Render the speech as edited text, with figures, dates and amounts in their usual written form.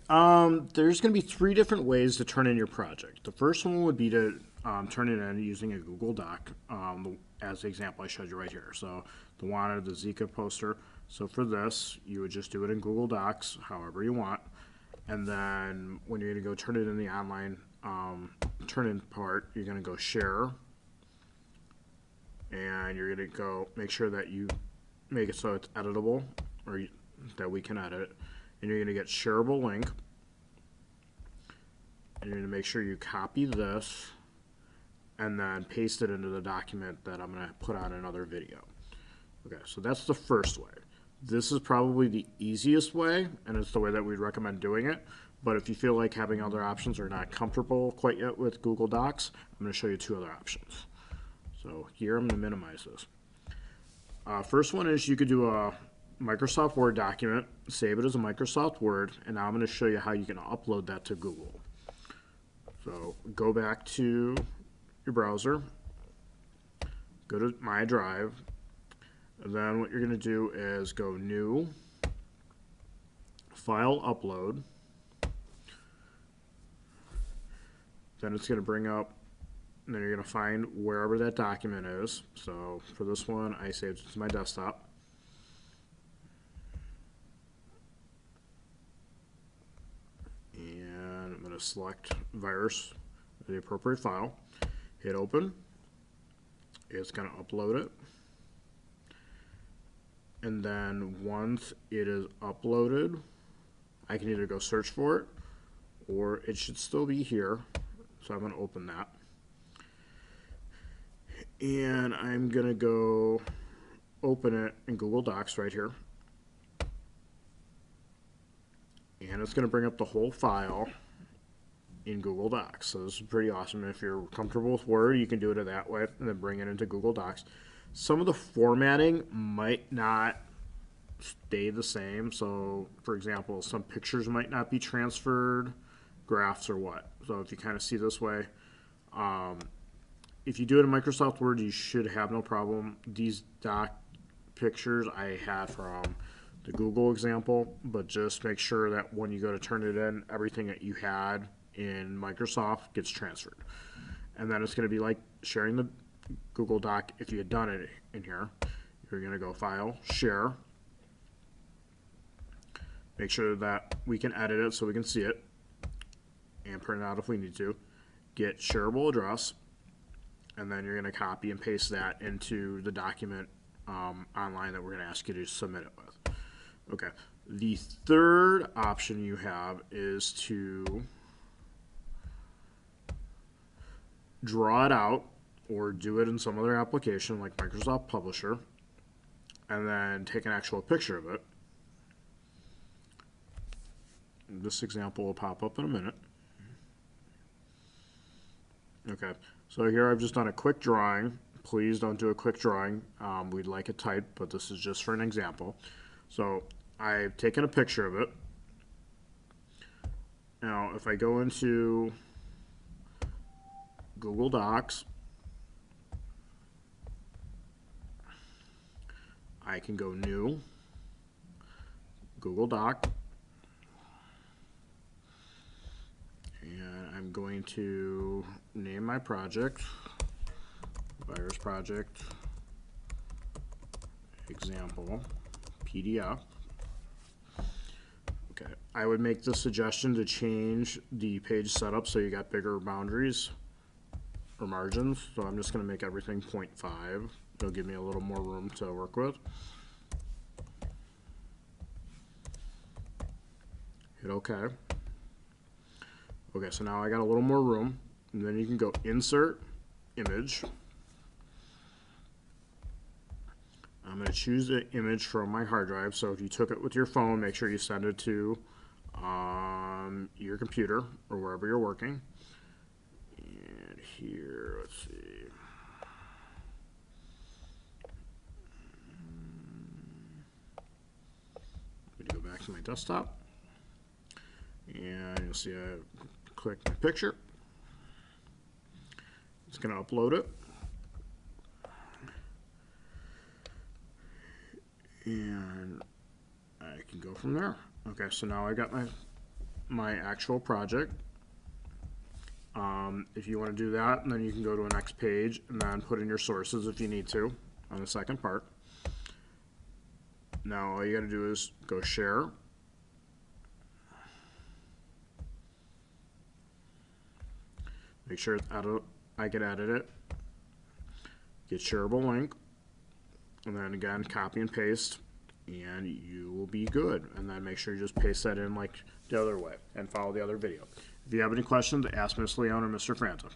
There's going to be three different ways to turn in your project. The first one would be to turn it in using a Google Doc, as the example I showed you right here. So the one of the Zika poster. So for this, you would just do it in Google Docs, however you want. And then when you're going to go turn it in the online turn-in part, you're going to go share, and you're going to go make sure that you make it so it's editable, or that we can edit. And you're going to get shareable link, and you're going to make sure you copy this and then paste it into the document that I'm going to put on another video. Okay, so that's the first way. This is probably the easiest way, and it's the way that we'd recommend doing it. But if you feel like having other options or not comfortable quite yet with Google Docs, I'm going to show you two other options. So here I'm going to minimize this. First one is you could do a Microsoft Word document, save it as a Microsoft Word, and now I'm going to show you how you can upload that to Google. So go back to your browser, go to My Drive, and then what you're going to do is go New, File Upload. Then it's going to bring up, and then you're going to find wherever that document is. So for this one, I saved it to my desktop. And I'm going to select virus, the appropriate file, hit open. It's going to upload it. And then once it is uploaded, I can either go search for it, or it should still be here. So I'm going to open that. And I'm going to go open it in Google Docs right here. And it's going to bring up the whole file in Google Docs. So this is pretty awesome. If you're comfortable with Word, you can do it that way and then bring it into Google Docs. Some of the formatting might not stay the same. So, for example, some pictures might not be transferred, graphs or what. So if you kind of see this way, if you do it in Microsoft Word, you should have no problem. These doc pictures I had from the Google example, but just make sure that when you go to turn it in, everything that you had in Microsoft gets transferred. And then it's going to be like sharing the Google Doc if you had done it in here. You're going to go File, Share. Make sure that we can edit it so we can see it and print it out if we need to. Get shareable address, and then you're going to copy and paste that into the document online that we're going to ask you to submit it with. Okay. The third option you have is to draw it out or do it in some other application like Microsoft Publisher, and then take an actual picture of it. This example will pop up in a minute. Okay, so here I've just done a quick drawing. Please don't do a quick drawing. We'd like it typed, but this is just for an example. So I've taken a picture of it. Now, if I go into Google Docs, I can go New, Google Doc, and I'm going to name my project, Virus Project Example PDF. Okay, I would make the suggestion to change the page setup so you got bigger boundaries or margins. So I'm just going to make everything 0.5. It'll give me a little more room to work with. Hit OK. Okay, so now I got a little more room, and then you can go Insert, Image. I'm going to choose the image from my hard drive. So if you took it with your phone, make sure you send it to your computer or wherever you're working. And here, let's see. Let me go back to my desktop. And you'll see I click my picture. It's going to upload it. And I can go from there. Okay, so now I got my my actual project. If you want to do that, and then you can go to the next page and then put in your sources if you need to on the second part. Now all you got to do is go share. Make sure I can edit it. Get shareable link. And then again, copy and paste. And you will be good. And then make sure you just paste that in like the other way and follow the other video. If you have any questions, ask Miss Leone or Mr. Franta.